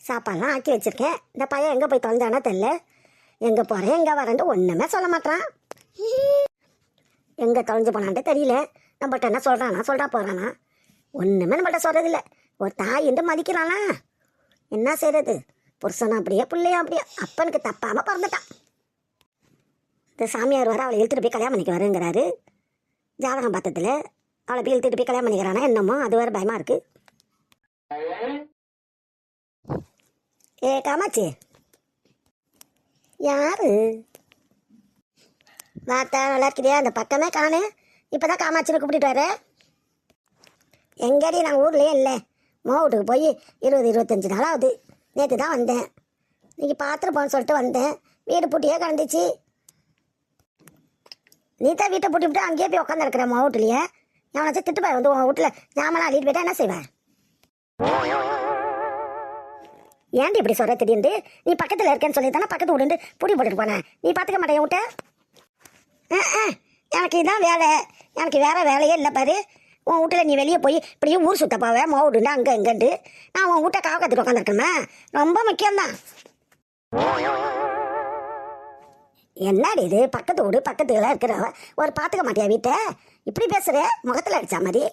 சாப்பாடுலாம் ஆக்கி வச்சுருக்கேன். இந்த பையன் எங்கே போய் தொலைஞ்சானா தெரில. எங்கே போகிறேன் எங்கே வரேன்ட்டு ஒன்றுமே சொல்ல மாட்டான். எங்கே தொலைஞ்சு போனான்ட்டு தெரியல. நம்மகிட்ட என்ன சொல்கிறா போகிறானா, ஒன்றுமே நம்மள்கிட்ட சொல்கிறதில்ல. ஒரு தாய் என்று மதிக்கிறானா, என்ன செய்கிறது? புருஷனும் அப்படியே பிள்ளையும் அப்படியே அப்பனுக்கு தப்பாமல் பிறந்துட்டான். இந்த சாமியார் வர அவளை இழுத்துட்டு போய் கல்யாணம் பண்ணிக்க வரேங்கிறாரு. ஜாதகம் பார்த்ததில் அவளை போய் இழுத்துட்டு போய் கல்யாணம் பண்ணிக்கிறானா என்னமோ, அது வேறு பயமாக இருக்குது. ஏ காமாச்சி, யாரு வார்த்தா நல்லா இருக்கிறியா? அந்த பக்கமே காணு. இப்போ தான் காமாட்சின்னு கூப்பிட்டு வர. எங்கேடி நாங்கள் ஊர்லேயே இல்லை. வீட்டுக்கு போய் 20-25 நாள் ஆகுது. நேற்று தான் வந்தேன். இன்னைக்கு பார்த்துட்டு போன்னு சொல்லிட்டு வந்தேன். வீடு பூட்டியே கிடந்துச்சு. நீ தான் வீட்டை பூட்டிவிட்டு அங்கேயே போய் உட்காந்து இருக்கிற வீட்டுலையே. எவனாச்சும் திட்டு போய் வந்து உன் வீட்டில் ஜாமெல்லாம் அள்ளிட்டு போயிட்டா என்ன செய்வேன்? ஏன்டி இப்படி சொல்கிற திடீர்னு? நீ பக்கத்தில் இருக்கேன்னு சொல்லி தானே பக்கத்து வீடு பூட்டி போட்டுட்டு போனேன். நீ பார்த்துக்க மாட்டேன் விட்ட. எனக்கு இதான் வேலை. எனக்கு வேறு வேலையே இல்லை பாரு. உன் வீட்டில் நீ வெளியே போய் இப்படியே ஊர் சுத்த போவேன் மோவுடுண்டு அங்கே இங்கேண்டு. நான் உன் வீட்டை காவ கற்றுட்டு உட்காந்துருக்கேன். ரொம்ப முக்கியம்தான். என்னடி இது? பக்கத்து வீடு பக்கத்துலாம் இருக்கிற ஒரு பார்த்துக்க மாட்டியா வீட்டை? இப்படி பேசுகிற, முகத்தில் அடித்தா மாதிரி.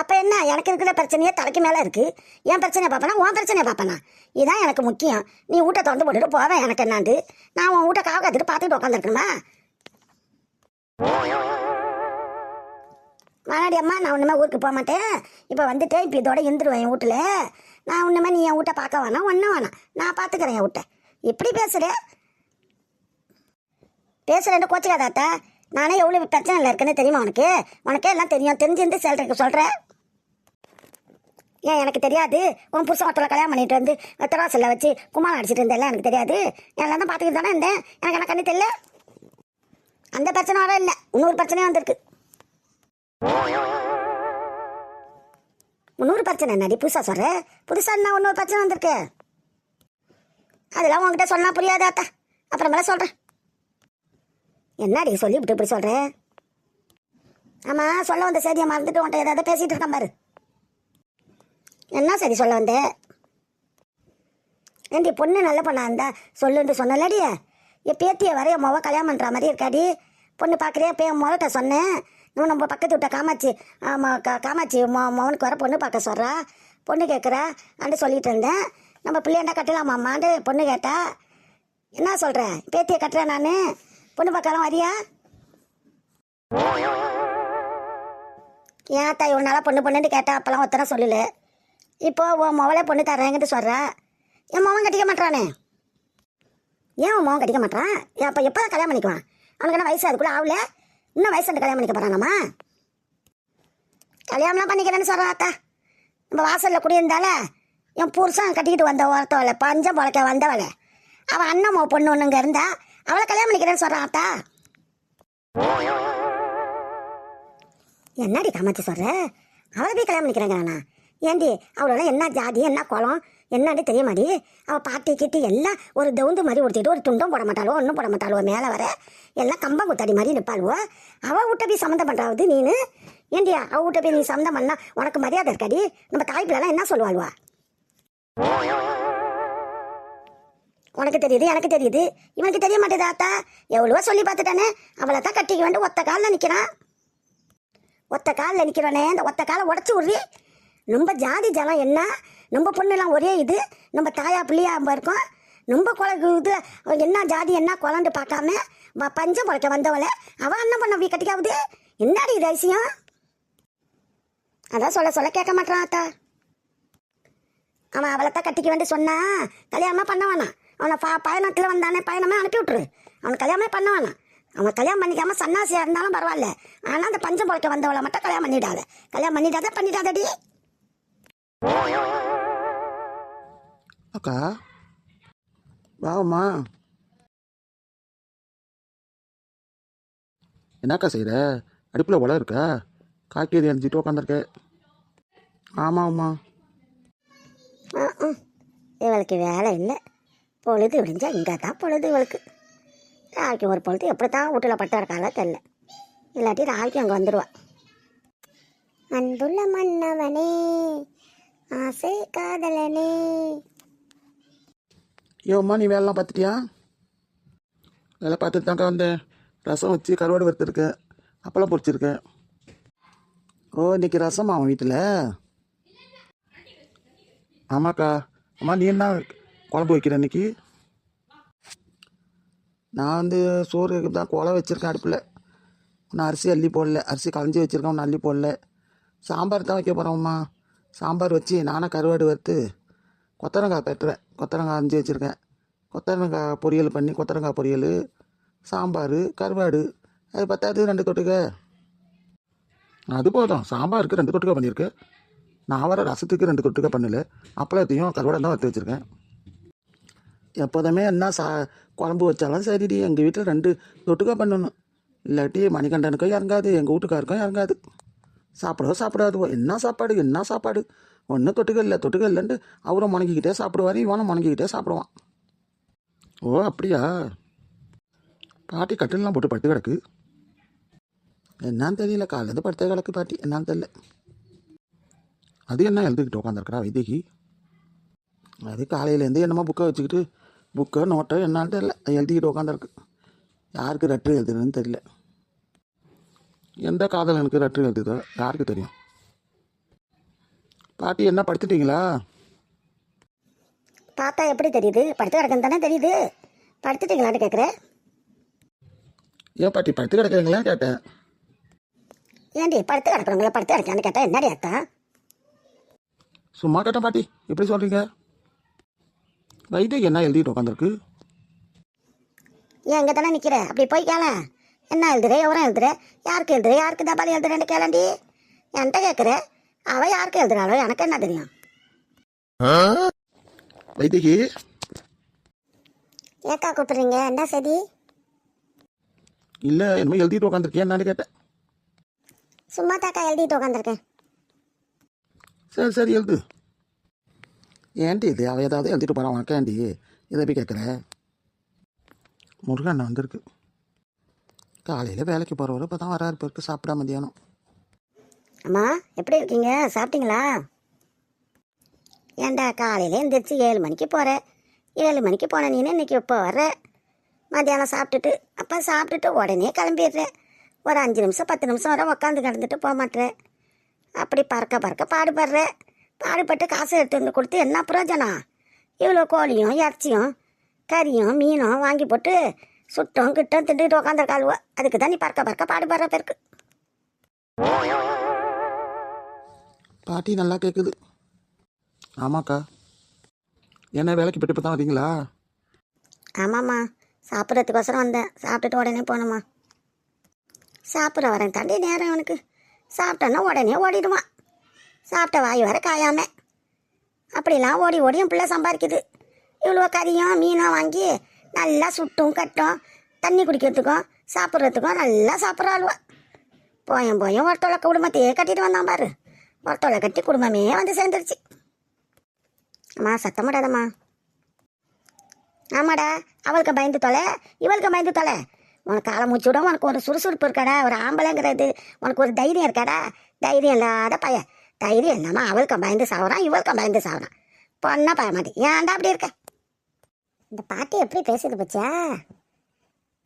அப்போ என்ன, எனக்கு இருக்கிற பிரச்சனையே தலைக்கு மேலே இருக்குது. என் பிரச்சனையை பார்ப்பேனா உன் பிரச்சனையை பார்ப்பேனா? இதுதான் எனக்கு முக்கியம். நீ வீட்டை திறந்து போட்டுட்டு போவேன் எனக்கு என்னாண்டு. நான் உன் வீட்டை காவ கற்றுட்டு பார்த்துக்கிட்டு உட்காந்துருக்கணுமா? மறுபடி அம்மா நான் ஒன்றுமே ஊருக்கு போக மாட்டேன். இப்போ வந்துட்டேன். இப்போ இதோட இருந்துருவேன் என் வீட்டில். நான் ஒன்றுமே நீ என் வீட்டை பார்க்க வேணாம், ஒன்றும் வேணாம். நான் பார்த்துக்கிறேன் என் வீட்டை. இப்படி பேசுகிறேன் கோச்சிக்காதாத்தா. நானே எவ்வளோ பிரச்சனையில் இருக்குன்னு தெரியுமா உனக்கு? உனக்கே எல்லாம் தெரியும். தெரிஞ்சிருந்து சொல்கிறேன். ஏன் எனக்கு தெரியாது? உன் புருஷன் ஒருத்தரை கல்யாணம் பண்ணிட்டு வந்து திராசில் வச்சு கும்மாளம் அடிச்சிட்டு இருந்தேன். எனக்கு தெரியாது. எல்லாம் தான் பார்த்துக்கிட்டு தானே இருந்தேன். எனக்கு என்ன கண்ணு தெரியல. அந்த பிரச்சனை வர இல்லை, இன்னொரு பிரச்சனையும் வந்திருக்கு. இன்னொரு பிரச்சனை என்னடி புதுசாக சொல்கிறேன்? புதுசாக என்ன இன்னொரு பிரச்சனை வந்திருக்கு? அதெல்லாம் உங்ககிட்ட சொன்னால் புரியாதாத்தா. அப்புறமேல சொல்கிறேன். என்னடி சொல்லி இப்படி இப்படி சொல்கிறேன்? ஆமாம், சொல்ல வந்த செய்தியை மறந்துட்டு உன்ட்ட ஏதாவது பேசிகிட்டு இருக்கான் பாரு. என்ன சரி சொல்ல வந்தேன்? ஏண்டி பொண்ணு நல்ல பொண்ணா இருந்தா சொல்லுன்னு சொன்னலடி. என் பேத்தியை வரைய மொவ கல்யாணம் பண்ணுற மாதிரி இருக்காடி. பொண்ணு பார்க்குறியா? இப்போ முதல்கிட்ட சொன்னேன். இன்னும் நம்ம பக்கத்து விட்ட காமாட்சி காமாட்சி மவனுக்கு வர பொண்ணு பார்க்க சொல்கிறா. பொண்ணு கேட்குறா அண்டு சொல்லிட்டு இருந்தேன். நம்ம பிள்ளையாண்டா கட்டலாமாம்மாண்டு பொண்ணு கேட்டா. என்ன சொல்கிறேன்? பேத்தியை கட்டுறேன் நான். பொண்ணு பார்க்கலாம் வரியா? ஏன் தாய் ஒரு நாளாக பொண்ணுன்னு கேட்டா அப்போல்லாம் ஒத்தனை சொல்லலை. இப்போ உன் மவளே பொண்ணு தரேங்கிட்டு சொல்கிறா. என் மவன் கட்டிக்க மாட்டானே. ஏன் உன் மவன் கட்டிக்க மாட்டான்? அப்போ எப்போ தான் கல்யாணம் பண்ணிக்குவான்? அவனுக்கு என்ன வயசு அதுக்குள்ளே ஆகல? இன்னும் வயசு கல்யாணம் பண்ணிக்க போகிறானாம்மா? கல்யாணம்லாம் பண்ணிக்கிறேன்னு சொல்கிறாத்தா. நம்ம வாசலில் குடியிருந்தால என் புருஷன் கட்டிக்கிட்டு வந்த ஒருத்தவளை பஞ்சம் பொழைக்க வந்தவளை அவள் அண்ணன் பொண்ணு ஒன்றுங்க இருந்தா அவளை கல்யாணம் பண்ணிக்கிறேன்னு சொல்கிறாத்தா. என்னடி காமாட்சி சொல்கிற? அவளை போய் கல்யாணம் பண்ணிக்கிறாங்கண்ணா? ஏண்டி அவளோட என்ன ஜாதி என்ன குளம் என்னாடி தெரிய மாடி? அவள் பாட்டி கிட்டி எல்லாம் ஒரு தவுந்து மாதிரி உடுத்திட்டு ஒரு துண்டும் போட மாட்டாளோ ஒன்றும் போட மாட்டாளோ. மேலே வர எல்லாம் கம்பம் குத்தாடி மாதிரி நிற்பாளுவோ. அவள் விட்ட போய் சம்மந்தம் பண்ணுறாவது நீனு? ஏண்டி அவள் விட்ட போய் நீ சம்மந்தம் பண்ணா உனக்கு மரியாதை இருக்காடி? நம்ம தாய்ப்பிலாம் என்ன சொல்லுவாளுவா? உனக்கு தெரியுது எனக்கு தெரியுது, இவனுக்கு தெரிய மாட்டேதாத்தா. எவ்வளவோ சொல்லி பார்த்துட்டானே. அவளை தான் கட்டிக்க வேண்டிய ஒத்த காலில் நிற்கிறான். ஒத்த காலில் நிற்கிறானே, இந்த ஒத்த காலை உடச்சி விட்றி. நம்ம ஜாதி ஜனம் என்ன, நம்ம பொண்ணுலாம் ஒரே இது, நம்ம தாயா பிள்ளையா இருக்கோம். நம்ம இது என்ன ஜாதி என்ன குழந்தை பார்க்காம பஞ்சம் பொழைக்க வந்தவளை அவள் என்ன பண்ண அப்படி கட்டிக்காவுது? என்னடி இது ஐசியம்? அதான் சொல்ல கேட்க மாட்டான் ஆத்தா. அவன் அவளை தான் கட்டிக்க வேண்டி சொன்னா கல்யாணமாக பண்ண வேணாம். அவனை பயணத்தில் வந்தானே பயணமே அனுப்பி விட்டுரு. அவனை கல்யாணமே பண்ண வேணாம். அவன் கல்யாணம் பண்ணிக்காம சன்னாசியாக இருந்தாலும் பரவாயில்ல. ஆனால் அந்த பஞ்சம் பொழைக்க வந்தவளை மட்டும் கல்யாணம் பண்ணிடாத. கல்யாணம் பண்ணிடாதடி. அக்கா வாமா. என்னக்கா செய்கிற? அடுப்பில் உலை இருக்கா? காய்கறி அரிஞ்சிட்டு உக்காந்துருக்க. ஆமாம்மா. இவளுக்கு வேலை இல்லை. பொழுது விடிஞ்சா இங்கே தான் பொழுது இவளுக்கு. ராய்க்கு ஒரு பொழுது எப்படி தான் வீட்டில் பட்ட இருக்காளோ தெரில. இல்லாட்டி ராய்க்கு அங்கே வந்துடுவா. அன்புள்ள மன்னவனே ஆசை காதலனே. ஏம்மா நீ வேலைலாம் பார்த்துட்டியா? வேலை பார்த்துட்டு தான்க்கா வந்தேன். ரசம் வச்சு கருவாடு வறுத்துருக்கேன், அப்பளம் பொரிச்சிருக்கேன். ஓ, இன்னைக்கு ரசமா அவன் வீட்டில்? ஆமாக்கா. அம்மா நீ என்ன குழம்பு வைக்கிற இன்னைக்கு? நான் வந்து சோறு தான் குழம்பு வச்சுருக்கேன் அடுப்பில். ஒன்றும் அரிசி அள்ளி போடல, அரிசி களைஞ்சி வச்சுருக்கேன், ஒன்றும் அள்ளி போடல. சாம்பார் தான் வைக்க போகிறோம்மா. சாம்பார் வச்சு நானும் கருவாடு வறுத்து கொத்தரங்காய் பெட்டுறேன். கொத்தரங்காய் அரிஞ்சு வச்சுருக்கேன். கொத்தரங்காய் பொரியல் பண்ணி, கொத்தரங்காய் பொரியல், சாம்பார், கருவாடு, அது பத்தாது 2 தொட்டுக்க. அது போதும். சாம்பாருக்கு 2 தொட்டுக்க பண்ணியிருக்கேன். நான் வர ரசத்துக்கு 2 தொட்டுக்க பண்ணல. அப்பளத்தையும் கருவாடை தான் வறுத்து வச்சுருக்கேன். எப்போதுமே என்ன குழம்பு வச்சாலும் சரிடி, எங்கள் வீட்டில் 2 தொட்டுக்க பண்ணணும். இல்லாட்டி மணிகண்டனுக்கும் இறங்காது, எங்கள் வீட்டுக்காருக்கும் இறங்காது. சாப்பிடாதுவோ. என்ன சாப்பாடு ஒன்றும் தொட்டுக்க இல்லைன்ட்டு அவரும் முணங்கிக்கிட்டே சாப்பிடுவார், இவனும் முணங்கிக்கிட்டே சாப்பிடுவான். ஓ அப்படியா? பாட்டி கட்டிலெலாம் போட்டு படுத்து கிடக்கு. என்னான்னு தெரியல, காலையிலேருந்து படுத்த கிடக்கு பாட்டி. என்னான்னு தெரியல. அது என்ன எழுதுக்கிட்டு உட்காந்துருக்குறா வைதேகி? அது காலையிலேருந்து என்னமோ புக்கை நோட்டை என்னான்னு தெரியல, எழுதிக்கிட்டு உட்காந்துருக்கு. யாருக்கு லெட்ரு எழுதுறதுன்னு தெரியல. எந்த காதலனுக்கு லெட்ரு எழுதுதோ யாருக்கு தெரியும்? பாட்டி என்ன படுத்துட்டீங்களா? பார்த்தா எப்படி தெரியுது? படுத்து கிடக்குன்னு தானே தெரியுது. படுத்துட்டீங்களான்னு கேட்குறேன். ஏன் பாட்டி படுத்து கிடக்குறீங்களா கேட்டேன். ஏன்டி படுத்து கிடக்குறவங்கள படுத்து கிடக்கான்னு கேட்டேன். என்னடி அர்த்தம்? சும்மா கேட்டேன் பாட்டி, எப்படி சொல்கிறீங்க? வைதேகி என்ன எழுதிட்டு உட்காந்துருக்கு? ஏன் இங்கே தானே நிற்கிற? அப்படி போய் கேள. என்ன எழுதுற? எவரும் எழுதுற? யாருக்கு எழுதுற? யாருக்கு தபால் எழுதுறேன்னு கேளண்டி. என்கிட்ட கேட்குற. அவள் யாருக்கு எழுதுறாளோ எனக்கு என்ன தெரியும்? வைதேகி ஏக்கா கூப்பிடுறீங்க? என்ன சரி? இல்லை, என்னமோ எழுதிட்டு உட்காந்துருக்கேன், என்னன்னு கேட்டேன். சும்மா தாக்கா எழுதிட்டு உட்காந்துருக்கேன். சரி எழுது. ஏன்டி இது அவள் ஏதாவது எழுதிட்டு போகிறான் உனக்கேண்டி இதை போய் கேட்குற? முருகன் வந்திருக்கு. காலையில் வேலைக்கு போகிறவரு இப்போ தான் வராரு. இப்போ சாப்பிடா மதியானம். அம்மா எப்படி இருக்கீங்க? சாப்பிட்டீங்களா? ஏன்டா காலையில் எழுந்திரிச்சு 7 மணிக்கு போகிறேன். 7 மணிக்கு போன நீனு இன்னைக்கு இப்போ வர்ற. மத்தியானம் சாப்பிட்டுட்டு உடனே கிளம்பிடுறேன். ஒரு 5 நிமிஷம் 10 நிமிஷம் வரை உக்காந்து கிடந்துட்டு போக மாட்டேறேன். அப்படி பறக்க பாடுபடுறேன். பாடுபட்டு காசு எடுத்து வந்து கொடுத்து என்ன பிரயோஜனம்? இவ்வளோ கோழியும் இறைச்சியும் கறியும் மீனும் வாங்கி போட்டு சுட்டம் கிட்டம் திண்டுக்கிட்டு உக்காந்துருக்காளுவோ. அதுக்கு தான் நீ பறக்க பாடுபடுற பேருக்கு. பாட்டி நல்லா கேட்குது. ஆமாக்கா. என்ன வேலைக்கு போட்டு இப்போ தான் வரீங்களா? ஆமாம்மா, சாப்பிட்றதுக்கோசரம் வந்தேன். சாப்பிட்டுட்டு உடனே போகணுமா. சாப்பிட்ற வரேன் தாண்டி நேரம் எனக்கு. சாப்பிட்டோன்னா உடனே ஓடிடுவான். சாப்பிட்ட வாய் வர காயாம அப்படிலாம் ஓடி என் பிள்ளை சம்பாதிக்குது. இவ்வளோ கறியும் மீனும் வாங்கி நல்லா சுட்டும் கட்டும் தண்ணி குடிக்கிறதுக்கும் சாப்பிட்றதுக்கும் நல்லா சாப்பிட்றாளுவா. போயும் ஒருத்தோலை குடும்பத்தையே கட்டிட்டு வந்தான் பாரு. ஒருத்தோலை கட்டி குடும்பமே வந்து சேர்ந்துருச்சு. அம்மா சத்தம் போடாதம்மா. ஆமாடா, அவளுக்கு பயந்து தொலை, இவளுக்கு பயந்து தொலை. உனக்கு காலை மூச்சு விட உனக்கு ஒரு சுறுசுறுப்பு இருக்காடா, ஒரு ஆம்பளைங்கிறது உனக்கு ஒரு தைரியம் இருக்காடா. தைரியம் இல்லாத பையன். தைரியம் இல்லாமல் அவளுக்கு பயந்து சாப்பிட்றான், இவளுக்கு பயந்து சாப்பிட்றான். பொண்ணா பய மாட்டேன். ஏன்டா அப்படி இருக்க? இந்த பாட்டி எப்படி பேசுது பச்சா?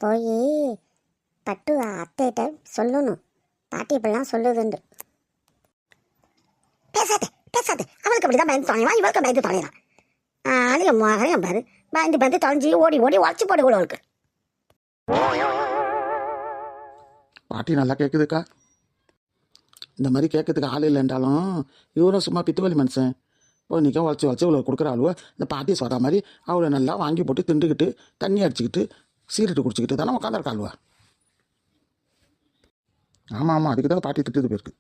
போய் பட்டு அத்தைகிட்ட சொல்லணும். பாட்டி இப்படிலாம் சொல்லுதுண்டு. பேசாதே. அவளுக்கு அப்படி தான் பயந்து தொலைவான், இவளுக்கு பயந்து தொலைறான். அதையும் மகரையும் பாரு, பயந்து தொலைஞ்சி ஓடி உடச்சி போடு அவளுக்கு. பாட்டி நல்லா கேட்குதுக்கா. இந்த மாதிரி கேட்கறதுக்கு ஆள் இல்லைன்றாலும் இவரும் சும்மா பித்துவலி மனுஷன். இப்போ நிற்க உழைச்சி இவ்வளோ கொடுக்குற ஆளுவோ இந்த பாட்டி சொல்கிற மாதிரி அவளை நல்லா வாங்கி போட்டு திண்டுக்கிட்டு தண்ணி அடிச்சுக்கிட்டு சீரட்டு குடிச்சிக்கிட்டு தானே உட்காந்துருக்க ஆளுவா. ஆமாம், அதுக்கு தான் பாட்டி திட்டுது போயிருக்கு.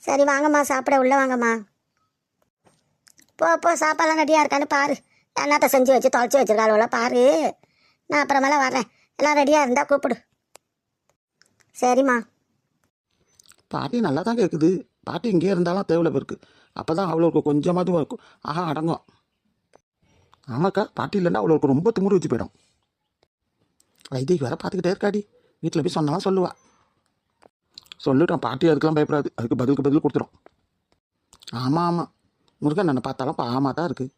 சரி வாங்கம்மா, சாப்பிட உள்ள வாங்கம்மா. போ சாப்பாடெல்லாம் ரெடியாக இருக்கான்னு பாரு. என்னத்தை செஞ்சு வச்சு தொலைச்சி வச்சிருக்காளோல பாரு. நான் அப்புறமேல வரேன். எல்லாம் ரெடியாக இருந்தால் கூப்பிடு. சரிம்மா. பாட்டி நல்லா தான் கேட்குது. பாட்டி இங்கே இருந்தாலும் தேவையில்ல போயிருக்கு. அப்போ தான் அவ்வளோக்கு கொஞ்சமாவது இருக்கும். அடங்கும். ஆமாக்கா, பாட்டி இல்லைன்னா அவ்வளோக்கு ரொம்ப திமுறு வச்சு போயிடும். வைத்தியக்கு வேற பார்த்துக்கிட்டே இருக்காடி. வீட்டில் போய் சொன்னாலும் சொல்லுவா. சொல்லிட்டோம், பாட்டி அதுக்கெல்லாம் பயப்படாது. அதுக்கு பதில் கொடுத்துரும். ஆமாம் முருகன் என்னை பார்த்தாலும் பாவமாக தான் இருக்குது.